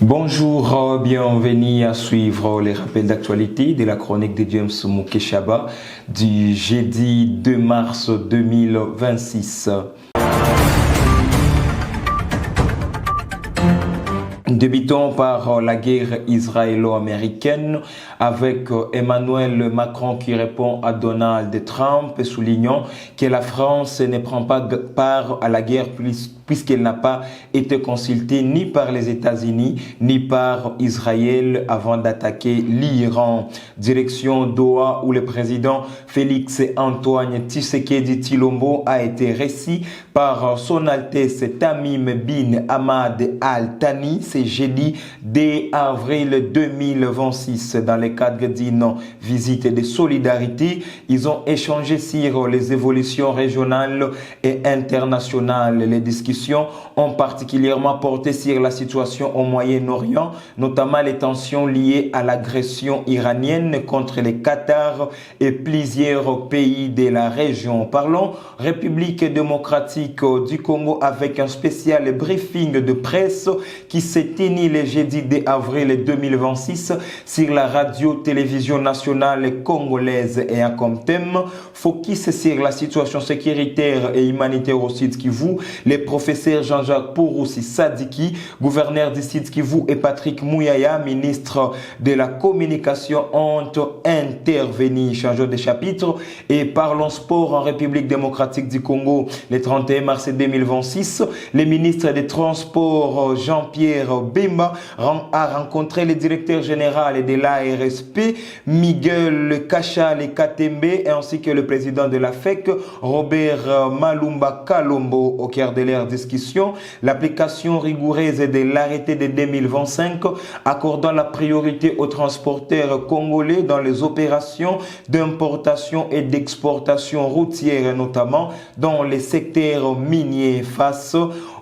Bonjour, bienvenue à suivre les rappels d'actualité de la chronique de James Mukeshaba du jeudi 2 mars 2026. Débutons par la guerre israélo-américaine avec Emmanuel Macron qui répond à Donald Trump, soulignant que la France ne prend pas part à la guerre puisqu'elle n'a pas été consultée ni par les États-Unis ni par Israël avant d'attaquer l'Iran. Direction Doha où le président Félix Antoine Tshisekedi Tshilombo a été reçu par son Altesse Tamim bin Hamad Al Thani ce jeudi 2 avril 2026. Dans le cadre d'une visite de solidarité, ils ont échangé sur les évolutions régionales et internationales. Les discussions ont particulièrement porté sur la situation au Moyen-Orient, notamment les tensions liées à l'agression iranienne contre le Qatar et plusieurs pays de la région. Parlons République démocratique du Congo avec un spécial briefing de presse qui s'est tenu le jeudi 2 avril 2026 sur la radio-télévision nationale congolaise et a comme thème focus sur la situation sécuritaire et humanitaire au Sud Kivu. Les professeurs Jean-Jacques Pouroussi Sadiki, gouverneur du Sud Kivu, et Patrick Mouyaya, ministre de la communication, ont intervenu. Changeons de chapitre et parlons sport en République démocratique du Congo. Le 31 mars 2026, le ministre des Transports Jean-Pierre Bemba a rencontré le directeur général de l'ARSP Miguel Kachal Katembe ainsi que le président de la FEC Robert Malumba Kalombo. Au cœur de leur discussion, l'application rigoureuse de l'arrêté de 2025 accordant la priorité aux transporteurs congolais dans les opérations d'importation et d'exportation routière, notamment dans les secteurs miniers. Face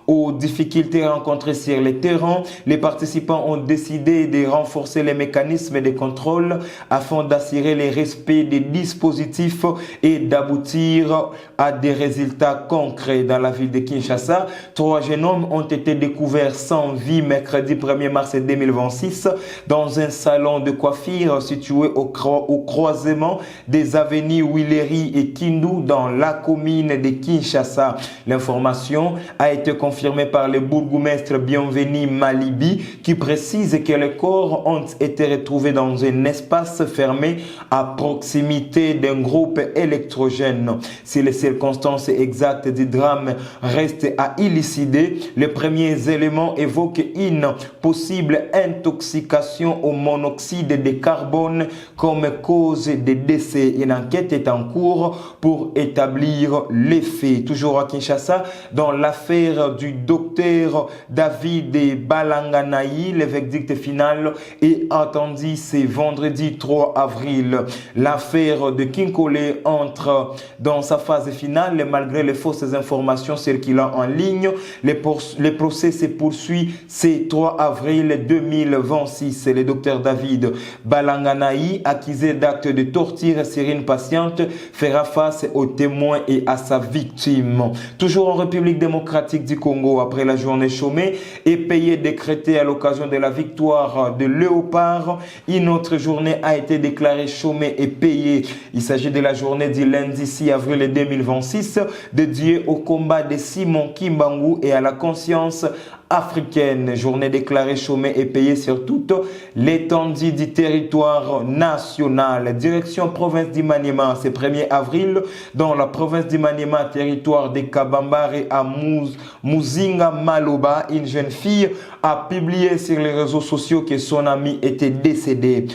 aux difficultés rencontrées sur le terrain, les participants ont décidé de renforcer les mécanismes de contrôle afin d'assurer le respect des dispositifs et d'aboutir à des résultats concrets. Dans la ville de Kinshasa, 3 jeunes hommes ont été découverts sans vie mercredi 1er mars 2026 dans un salon de coiffure situé au croisement des avenues Willery et Kindu dans la commune de Kinshasa. L'information a été confirmé par le bourgmestre Bienvenu Malibi qui précise que les corps ont été retrouvés dans un espace fermé à proximité d'un groupe électrogène. Si les circonstances exactes du drame restent à élucider, les premiers éléments évoquent une possible intoxication au monoxyde de carbone comme cause de décès. Une enquête est en cours pour établir les faits. Toujours à Kinshasa, dans l'affaire du docteur David Balanganaï, le verdict final est attendu ce vendredi 3 avril. L'affaire de Kinkole entre dans sa phase finale malgré les fausses informations circulant en ligne. Le procès se poursuit ce 3 avril 2026. Le docteur David Balanganaï, accusé d'actes de torture sur une patiente, fera face aux témoins et à sa victime. Toujours en République démocratique du Congo, après la journée chômée et payée décrétée à l'occasion de la victoire de Léopard, une autre journée a été déclarée chômée et payée. Il s'agit de la journée du lundi 6 avril 2026 dédiée au combat de Simon Kimbangu et à la conscience africaine. Journée déclarée chômée et payée sur toute l'étendue du territoire national. Direction province du Maniema, c'est 1er avril dans la province du Maniema, territoire de Kabambare à Muzinga Maloba. Une jeune fille a publié sur les réseaux sociaux que son ami était décédé.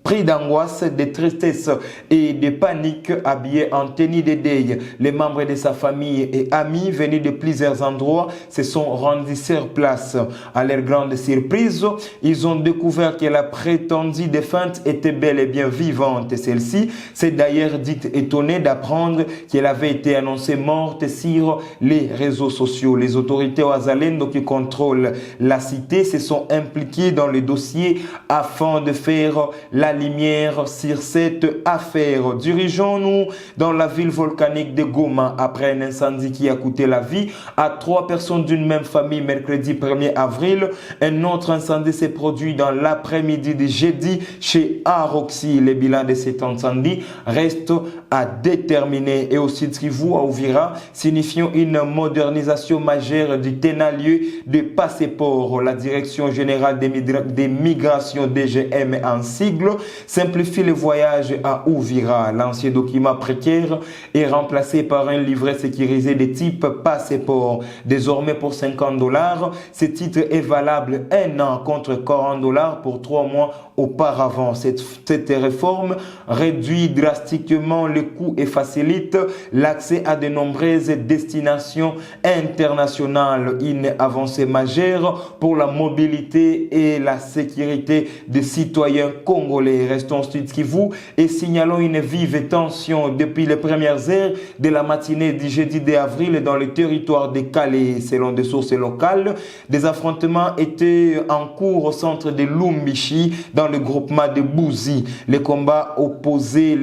Pris d'angoisse, de tristesse et de panique, habillé en tenue de deuil, les membres de sa famille et amis venus de plusieurs endroits se sont rendus sur place. À leur grande surprise, ils ont découvert que la prétendue défunte était bel et bien vivante. Celle-ci s'est d'ailleurs dite étonnée d'apprendre qu'elle avait été annoncée morte sur les réseaux sociaux. Les autorités ouazalendo qui contrôlent la cité se sont impliquées dans le dossier afin de faire la lumière sur cette affaire. Dirigeons-nous dans la ville volcanique de Goma après un incendie qui a coûté la vie à 3 personnes d'une même famille mercredi 1er avril. Un autre incendie s'est produit dans l'après-midi de jeudi chez Aroxy. Le bilan de cet incendie reste à déterminer. Et au sud Kivu, à Uvira, signifiant une modernisation majeure du lieu de passeport. La Direction générale des migrations DGM en sigle simplifie le voyage à Uvira. L'ancien document précaire est remplacé par un livret sécurisé de type passeport. Désormais pour $50, ce titre est valable 1 an contre $40 pour 3 mois auparavant. Cette réforme réduit drastiquement le coût et facilite l'accès à de nombreuses destinations internationales. Une avancée majeure pour la mobilité et la sécurité des citoyens congolais. Restons Sud Kivu et signalons une vive tension depuis les premières heures de la matinée du jeudi 2 avril dans le territoire de Calais. Selon des sources locales, des affrontements étaient en cours au centre de Lumbishi dans le groupement de Bouzi. Les combats opposaient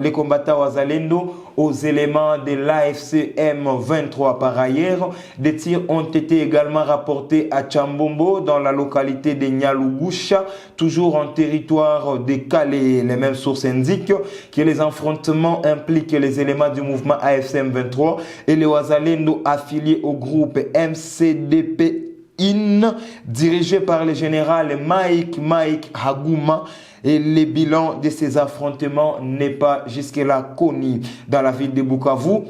les combattants Wazalendo aux éléments de l'AFC M23. Par ailleurs, des tirs ont été également rapportés à Chambombo dans la localité de Nyalugusha, toujours en territoire de Calais. Les mêmes sources indiquent que les affrontements impliquent les éléments du mouvement AFC M23 et les Wazalendo affiliés au groupe MCDP dirigé par le général Mike Haguma. Et le bilan de ces affrontements n'est pas jusque-là connu. Dans la ville de Bukavu,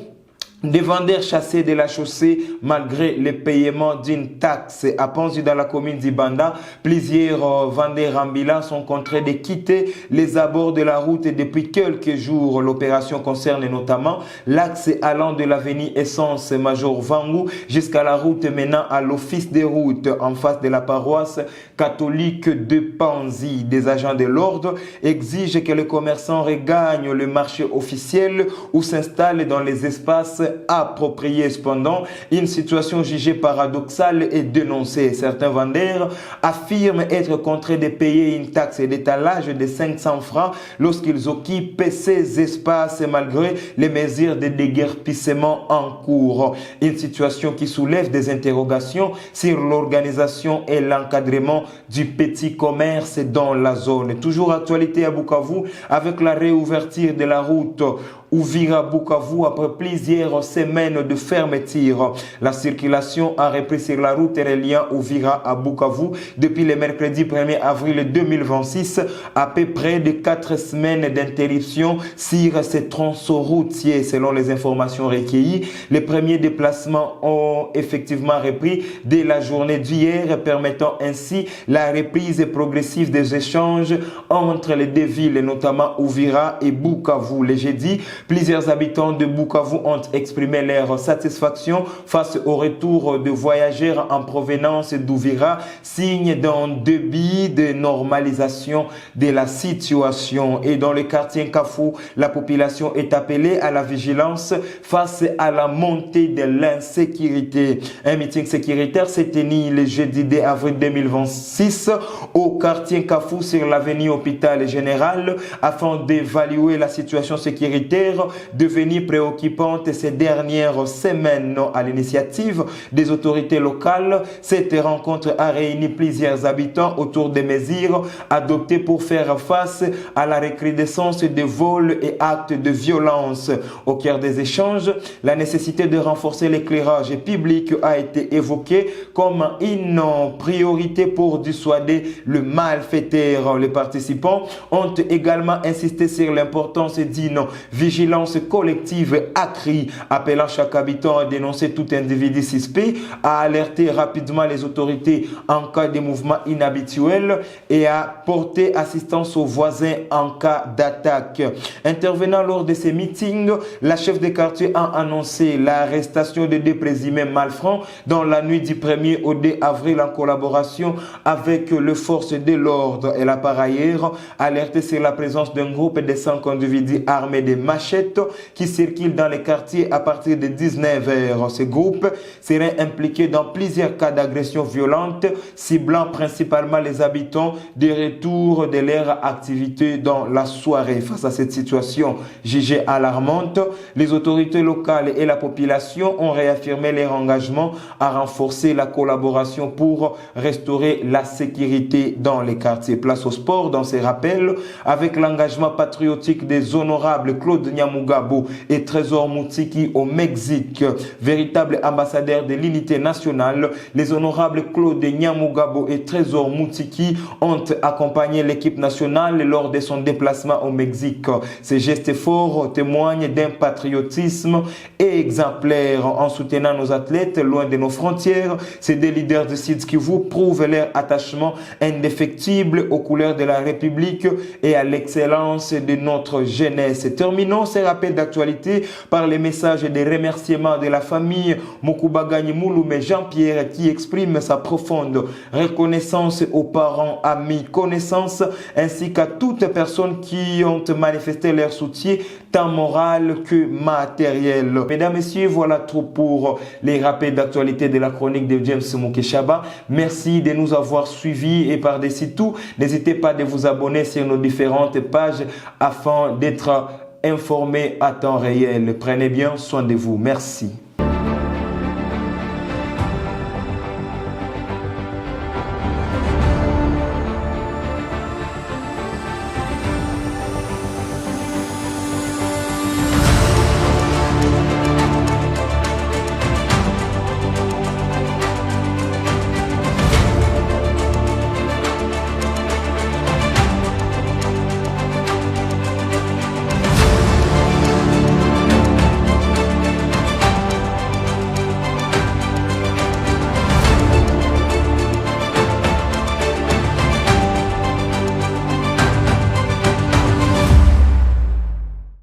des vendeurs chassés de la chaussée malgré le paiement d'une taxe. À Panzi, dans la commune d'Ibanda, plusieurs vendeurs ambulants sont contraints de quitter les abords de la route depuis quelques jours. L'opération concerne notamment l'axe allant de l'avenue Essence Major Vangu jusqu'à la route menant à l'office des routes en face de la paroisse catholique de Panzi. Des agents de l'ordre exigent que les commerçants regagnent le marché officiel ou s'installent dans les espaces appropriés. Cependant, une situation jugée paradoxale est dénoncée. Certains vendeurs affirment être contraints de payer une taxe d'étalage de 500 francs lorsqu'ils occupent ces espaces malgré les mesures de déguerpissement en cours. Une situation qui soulève des interrogations sur l'organisation et l'encadrement du petit commerce dans la zone. Toujours actualité à Bukavu avec la réouverture de la route Uvira-Bukavu après plusieurs semaines de fermeture. La circulation a repris sur la route reliant Uvira à Bukavu depuis le mercredi 1er avril 2026, à peu près de 4 semaines d'interruption sur ces tronçons routiers. Selon les informations recueillies, les premiers déplacements ont effectivement repris dès la journée d'hier, permettant ainsi la reprise progressive des échanges entre les deux villes, notamment Uvira et Bukavu. Le jeudi, plusieurs habitants de Bukavu ont exprimé leur satisfaction face au retour de voyageurs en provenance d'Uvira, signe d'un début de normalisation de la situation. Et dans le quartier Kafou, la population est appelée à la vigilance face à la montée de l'insécurité. Un meeting sécuritaire s'est tenu le jeudi 2 avril 2026 au quartier Kafou sur l'avenue Hôpital Général afin d'évaluer la situation sécuritaire devenue préoccupante ces dernières semaines. À l'initiative des autorités locales, cette rencontre a réuni plusieurs habitants autour des mesures adoptées pour faire face à la recrudescence de vols et actes de violence. Au cœur des échanges, la nécessité de renforcer l'éclairage public a été évoquée comme une priorité pour dissuader le malfaiteur. Les participants ont également insisté sur l'importance d'une vigilance collective accrue, appelant chaque habitant à dénoncer tout individu suspect, à alerter rapidement les autorités en cas de mouvements inhabituels et à porter assistance aux voisins en cas d'attaque. Intervenant lors de ces meetings, la chef de quartier a annoncé l'arrestation de 2 présumés malfrats dans la nuit du 1er au 2 avril en collaboration avec les forces de l'ordre. Elle a par ailleurs alerté sur la présence d'un groupe de 5 individus armés de machettes machettes qui circulent dans les quartiers à partir de 19h. Ces groupes seraient impliqués dans plusieurs cas d'agression violente, ciblant principalement les habitants des retours de leur activité dans la soirée. Face à cette situation jugée alarmante, les autorités locales et la population ont réaffirmé leur engagement à renforcer la collaboration pour restaurer la sécurité dans les quartiers. Place au sport dans ces rappels avec l'engagement patriotique des honorables Claude Nyamugabo et Trésor Moutiki au Mexique. Véritable ambassadeur de l'unité nationale, les honorables Claude Nyamugabo et Trésor Moutiki ont accompagné l'équipe nationale lors de son déplacement au Mexique. Ces gestes forts témoignent d'un patriotisme exemplaire. En soutenant nos athlètes loin de nos frontières, ces deux leaders de Sud Kivu prouvent leur attachement indéfectible aux couleurs de la République et à l'excellence de notre jeunesse. Terminons ces rappels d'actualité par les messages de remerciements de la famille Mokubagani Mouloume Jean-Pierre qui exprime sa profonde reconnaissance aux parents, amis, connaissances ainsi qu'à toutes personnes qui ont manifesté leur soutien tant moral que matériel. Mesdames, Messieurs, voilà tout pour les rappels d'actualité de la chronique de James Mukeshaba. Merci de nous avoir suivis et par-dessus tout, n'hésitez pas de vous abonner sur nos différentes pages afin d'être informé à temps réel. Prenez bien soin de vous. Merci.